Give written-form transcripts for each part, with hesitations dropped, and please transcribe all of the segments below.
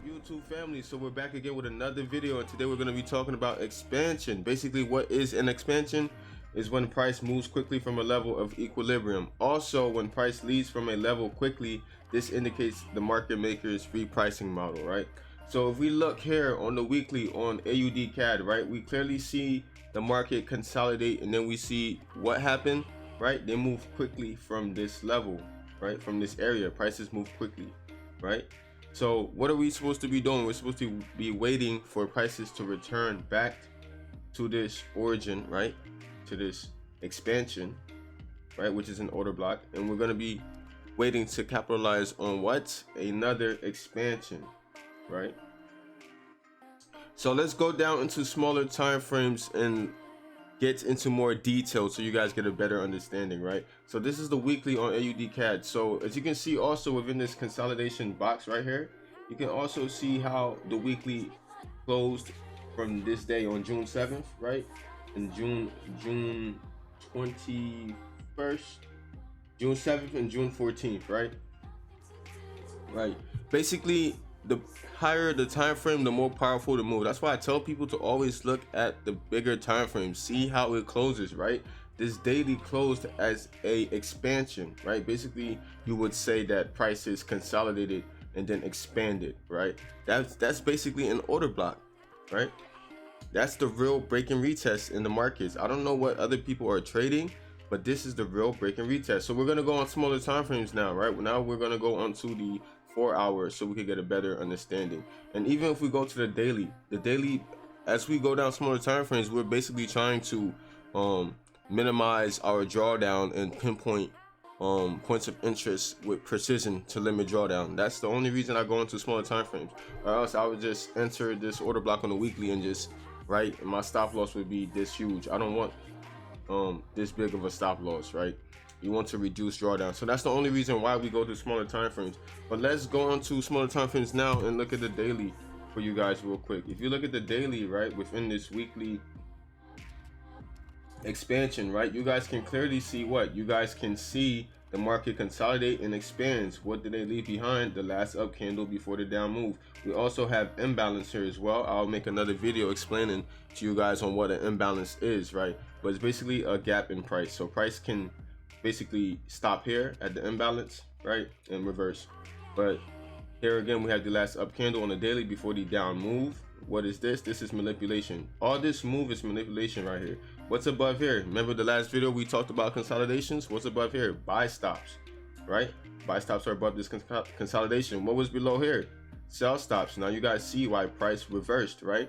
YouTube family? So we're back again with another video, and today we're going to be talking about expansion. Basically, what is an expansion is when price moves quickly from a level of equilibrium. Also, when price leaves from a level quickly, this indicates the market maker's repricing model, right? So if we look here on the weekly on AUD CAD, right, we clearly see the market consolidate, and then we see what happened, right? They move quickly from this level, right? From this area, prices move quickly, right? So what are we supposed to be doing? We're supposed to be waiting for prices to return back to this origin, right? To this expansion, right? Which is an order block. And we're going to be waiting to capitalize on what? Another expansion, right? So let's go down into smaller time frames and get into more detail so you guys get a better understanding, right? So this is the weekly on AUD CAD. So as you can see also within this consolidation box right here, you can also see how the weekly closed from this day on June 7th, right? And June 21st, June 7th and June 14th, right? Right. Basically, the higher the time frame, the more powerful the move. That's why I tell people to always look at the bigger time frame, see how it closes, right? This daily closed as a expansion, right? Basically, you would say that prices consolidated and then expanded, right? That's basically an order block, right? That's the real break and retest in the markets. I don't know what other people are trading, but this is the real break and retest. So we're gonna go on smaller time frames now, right? Now we're gonna go onto the 4 hours so we can get a better understanding. And even if we go to the daily, as we go down smaller time frames, we're basically trying to minimize our drawdown and pinpoint points of interest with precision to limit drawdown. That's the only reason I go into smaller time frames, or else I would just enter this order block on the weekly and just right, my stop loss would be this huge. I don't want this big of a stop loss, right? You want to reduce drawdown. So that's the only reason why we go to smaller time frames. But let's go on to smaller time frames now and look at the daily for you guys real quick. If you look at the daily, right, within this weekly expansion, right, you guys can clearly see what? You guys can see the market consolidate and expands. What did they leave behind? The last up candle before the down move. We also have imbalance here as well. I'll make another video explaining to you guys on what an imbalance is, right? But it's basically a gap in price. So price can basically stop here at the imbalance, right, and reverse. But here again, we have the last up candle on the daily before the down move. What is this? This is manipulation. All this move is manipulation right here. What's above here? Remember the last video we talked about consolidations? What's above here? Buy stops, right? Buy stops are above this consolidation. What was below here? Sell stops. Now you guys see why price reversed, right?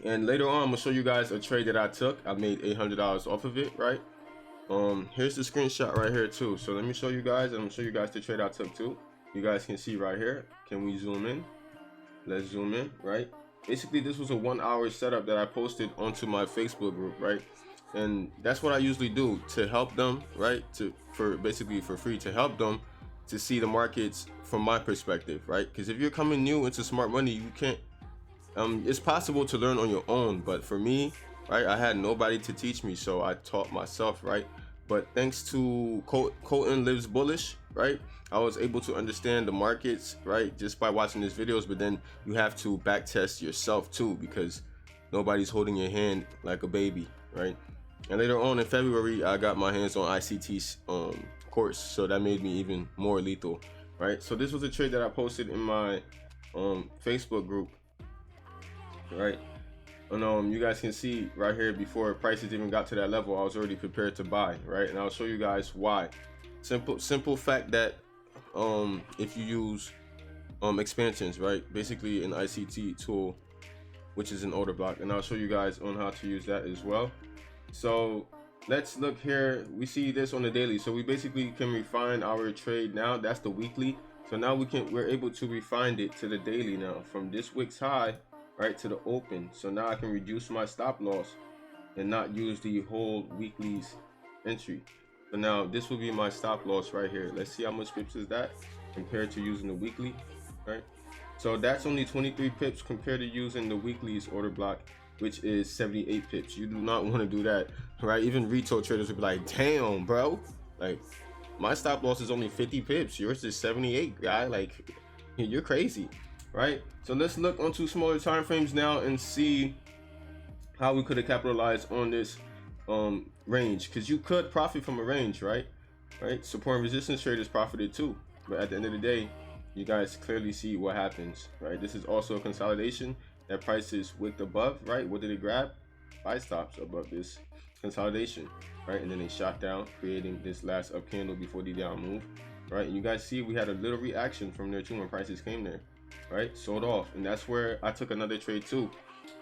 And later on, I'm gonna show you guys a trade that I took. I made $800 off of it, right? Here's the screenshot right here too. So let me show you guys, and I'm gonna show you guys the trade I took too. You guys can see right here. Can we zoom in? Let's zoom in, right? Basically, this was a 1 hour setup that I posted onto my Facebook group, right? And that's what I usually do to help them, right? For basically for free, to help them to see the markets from my perspective, right? Because if you're coming new into smart money, you can't. It's possible to learn on your own, but for me, right, I had nobody to teach me, so I taught myself, right? But thanks to Colton Lives Bullish, right, I was able to understand the markets, right, just by watching his videos. But then you have to back test yourself too, because nobody's holding your hand like a baby, right? And later on in February, I got my hands on ICT's course, so that made me even more lethal, right? So this was a trade that I posted in my Facebook group, right? And you guys can see right here, before prices even got to that level, I was already prepared to buy, right? And I'll show you guys why. Simple fact that if you use expansions, right, basically an ICT tool, which is an order block, and I'll show you guys on how to use that as well. So let's look here. We see this on the daily, so we basically can refine our trade now. That's the weekly. So now we're able to refine it to the daily now, from this wick's high, right, to the open. So now I can reduce my stop loss and not use the whole weekly's entry. So now this will be my stop loss right here. Let's see how much pips is that compared to using the weekly, right? So that's only 23 pips compared to using the weekly's order block, which is 78 pips. You do not want to do that, right? Even retail traders would be like, damn, bro, like my stop loss is only 50 pips. Yours is 78, guy. Like, you're crazy. right? So let's look onto smaller time frames now and see how we could have capitalized on this range, because you could profit from a range, right? Support and resistance traders profited too, but at the end of the day, you guys clearly see what happens, right? This is also a consolidation. That price is wicked above, right? What did it grab? Buy stops above this consolidation, right? And then they shot down, creating this last up candle before the down move, right? And you guys see we had a little reaction from there too when prices came there, right? Sold off, and that's where I took another trade too.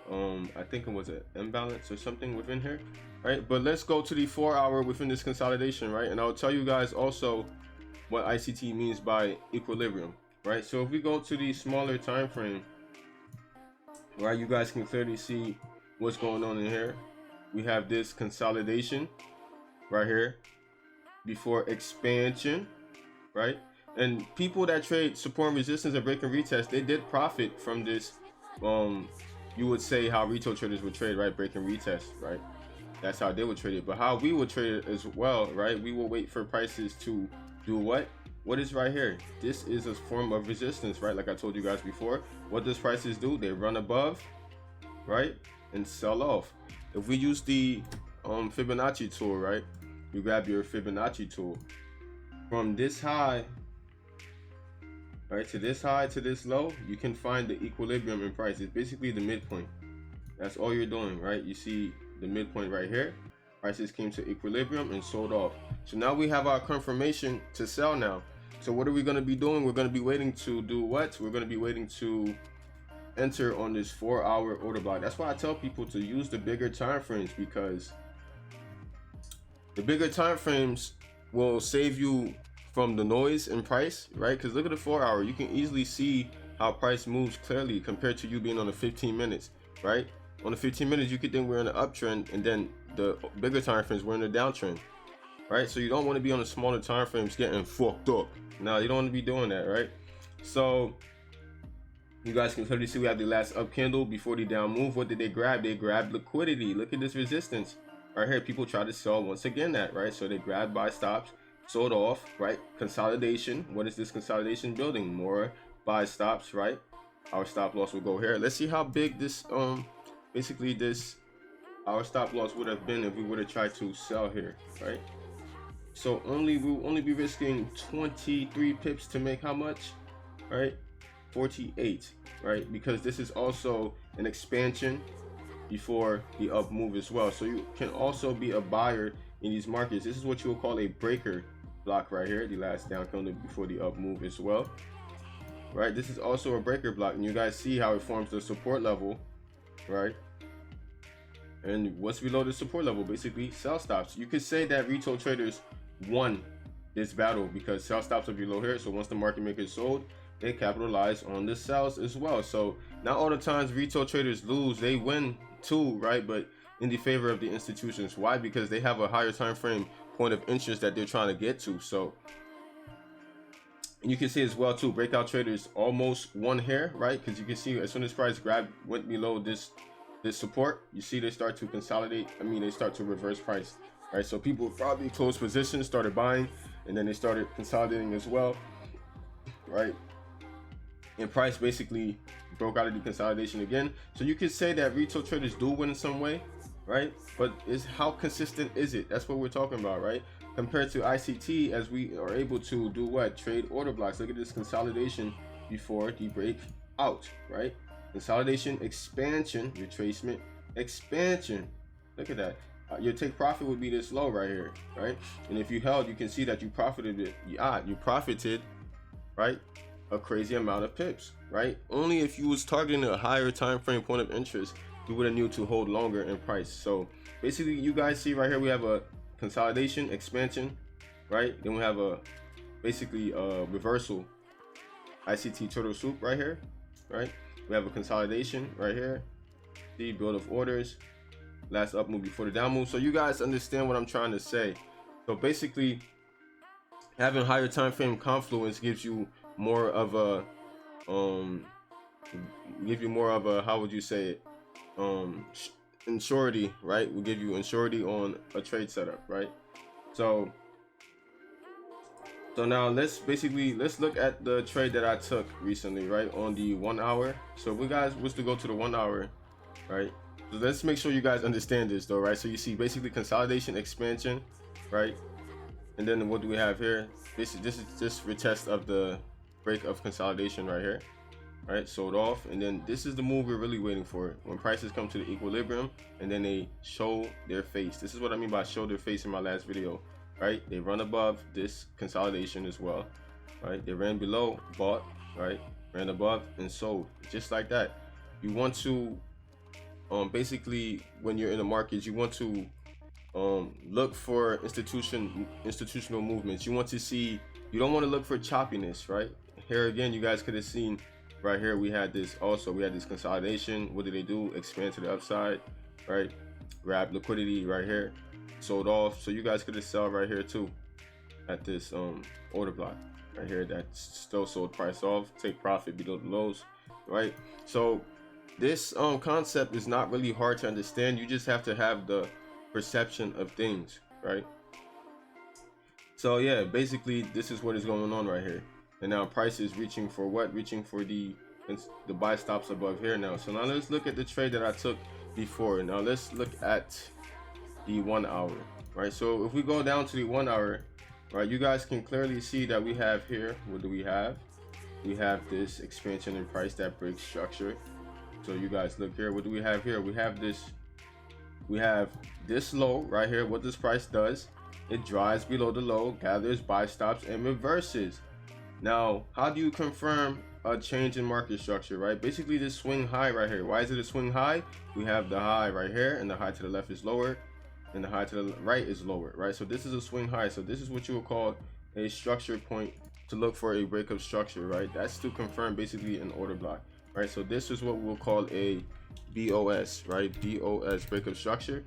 I think it was an imbalance or something within here, right? But let's go to the 4 hour within this consolidation, right? And I'll tell you guys also what ICT means by equilibrium, right? So if we go to the smaller time frame, right, you guys can clearly see what's going on in here. We have this consolidation right here before expansion, right? And people that trade support and resistance and break and retest, they did profit from this. You would say how retail traders would trade, right? Break and retest, right? That's how they would trade it. But how we would trade it as well, right? We will wait for prices to do what? What is right here? This is a form of resistance, right? Like I told you guys before. What does prices do? They run above, right? And sell off. If we use the Fibonacci tool, right? You grab your Fibonacci tool. From this high, right, to this high to this low, you can find the equilibrium in price. It's basically the midpoint. That's all you're doing, right? You see the midpoint right here. Prices came to equilibrium and sold off. So now we have our confirmation to sell now. So what are we going to be doing? We're going to be waiting to do what? We're going to be waiting to enter on this 4 hour order block. That's why I tell people to use the bigger time frames, because the bigger time frames will save you from the noise in price, right? Because look at the 4 hour. You can easily see how price moves clearly compared to you being on the 15 minutes, right? On the 15 minutes, you could think we're in an uptrend, and then the bigger time frames we're in a downtrend, right? So you don't want to be on the smaller time frames getting fucked up. No, you don't want to be doing that, right? So you guys can clearly see we have the last up candle before the down move. What did they grab? They grabbed liquidity. Look at this resistance right here. People try to sell once again that, right? So they grabbed buy stops, sold off, right? Consolidation. What is this consolidation building? More buy stops, right? Our stop loss will go here. Let's see how big this basically this our stop loss would have been if we would have tried to sell here, right? So we'll only be risking 23 pips to make how much, right? 48, right? Because this is also an expansion before the up move as well. So you can also be a buyer in these markets. This is what you will call a breaker block right here, the last down candle before the up move as well, right? This is also a breaker block, and you guys see how it forms the support level, right? And what's below the support level? Basically sell stops. You could say that retail traders won this battle because sell stops are below here. So once the market maker sold, they capitalize on the sells as well. So not all the times retail traders lose, they win too, right? But in the favor of the institutions. Why? Because they have a higher time frame point of interest that they're trying to get to. So, and you can see as well too, breakout traders almost won here, right? Because you can see as soon as price went below this support, you see they start to consolidate. They start to reverse price, right? So people probably closed positions, started buying, and then they started consolidating as well, right? And price basically broke out of the consolidation again. So you could say that retail traders do win in some way, right? But how consistent is it? That's what we're talking about, right? Compared to ICT, as we are able to do what? Trade order blocks. Look at this consolidation before the break out, right? Consolidation, expansion, retracement, expansion. Look at that. Your take profit would be this low right here, right? And if you held, you can see that you profited it. You profited, right? A crazy amount of pips, right? Only if you was targeting a higher time frame point of interest, you would have knew to hold longer in price. So basically, you guys see right here, we have a consolidation, expansion, right? Then we have basically a reversal, ICT turtle soup right here, right? We have a consolidation right here, the build of orders, last up move before the down move. So you guys understand what I'm trying to say. So basically, having higher time frame confluence gives you more of a how would you say it, insurity, right? Will give you insurity on a trade setup, right? So So now let's look at the trade that I took recently, right, on the 1 hour. So if we guys was to go to the 1 hour, right, so let's make sure you guys understand this though, right? So you see basically consolidation, expansion, right? And then what do we have here? This is just retest of the break of consolidation right here, right? Sold off, and then this is the move we're really waiting for, when prices come to the equilibrium and then they show their face. This is what I mean by show their face in my last video, right? They run above this consolidation as well, right? They ran below, bought, right? Ran above and sold, just like that. You want to basically, when you're in the markets, you want to look for institutional movements. You want to see, you don't want to look for choppiness, right? Here again, you guys could have seen right here, we had this consolidation. What did they do? Expand to the upside, right? Grab liquidity right here, sold off. So you guys could have sell right here too at this order block right here that still sold price off, take profit below the lows, right? So this concept is not really hard to understand. You just have to have the perception of things, right? So yeah, basically this is what is going on right here. And now price is reaching for what? Reaching for the buy stops above here now. So now let's look at the trade that I took before. Now let's look at the 1 hour, right? So if we go down to the 1 hour, right, you guys can clearly see that we have here, what do we have? We have this expansion in price that breaks structure. So you guys look here, what do we have here? We have this low right here. What this price does, it drives below the low, gathers buy stops, and reverses. Now, how do you confirm a change in market structure, right? Basically this swing high right here. Why is it a swing high? We have the high right here, and the high to the left is lower, and the high to the right is lower, right? So this is a swing high. So this is what you would call a structure point, to look for a break of structure, right? That's to confirm basically an order block, right? So this is what we'll call a BOS, right? BOS, break of structure.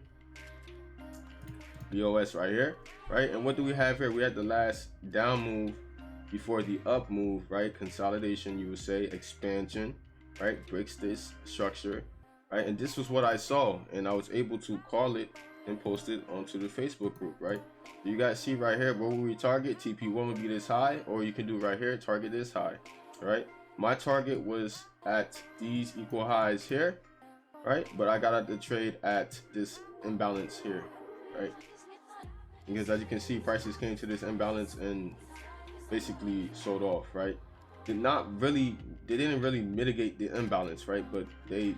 BOS right here, right? And what do we have here? We had the last down move before the up move, right? Consolidation, you would say, expansion, right? Breaks this structure, right? And this was what I saw, and I was able to call it and post it onto the Facebook group, right? You guys see right here, where we target TP1 would be this high, or you can do right here, target this high, right? My target was at these equal highs here, right? But I got out the trade at this imbalance here, right? Because as you can see, prices came to this imbalance and basically sold off, right? They didn't really mitigate the imbalance, right? But they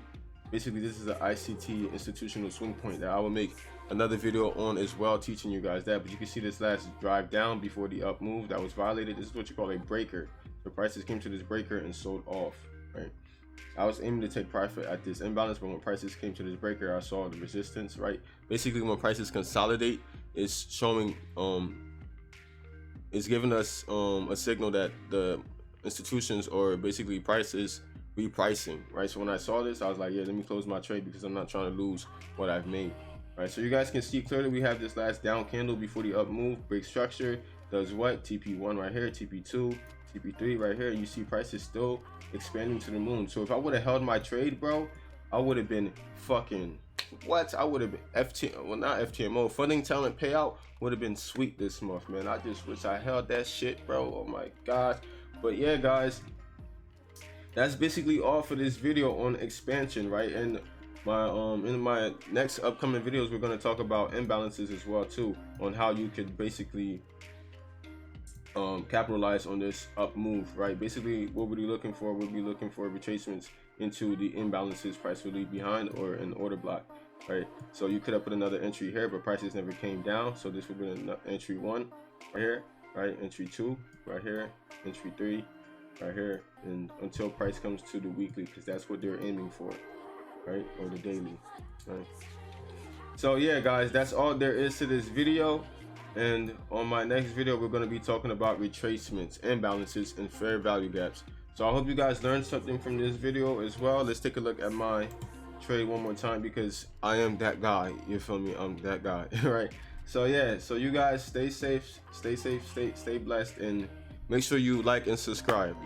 basically, this is an ICT, institutional swing point, that I will make another video on as well, teaching you guys that. But you can see this last drive down before the up move that was violated. This is what you call a breaker. The prices came to this breaker and sold off, right? I was aiming to take profit at this imbalance, but when prices came to this breaker, I saw the resistance, right? Basically, when prices consolidate, it's showing it's giving us a signal that the institutions, or basically prices, repricing, right? So when I saw this, I was like, yeah, let me close my trade, because I'm not trying to lose what I've made, right? So you guys can see clearly we have this last down candle before the up move, break structure, does what? TP1 right here, TP2, TP3 right here, and you see prices still expanding to the moon. So if I would have held my trade, bro, I would have been fucking what? I would have been not FTMO, funding talent payout would have been sweet this month, man. I just wish I held that shit, bro. Oh my god. But yeah, guys, that's basically all for this video on expansion, right? And my in my next upcoming videos, we're going to talk about imbalances as well too, on how you could basically capitalize on this up move, right? Basically, what we'll be looking for, we'll be looking for retracements into the imbalances price will leave behind, or an order block, right? So you could have put another entry here, but prices never came down, so this would be an entry 1 right here, right? Entry 2 right here, entry 3 right here, and until price comes to the weekly, because that's what they're aiming for, right? Or the daily, right? So yeah, guys, that's all there is to this video. And on my next video, we're going to be talking about retracements, imbalances, and fair value gaps. So I hope you guys learned something from this video as well. Let's take a look at my trade one more time, because I am that guy. You feel me? I'm that guy, right? So yeah, so you guys stay safe, stay blessed, and make sure you like and subscribe.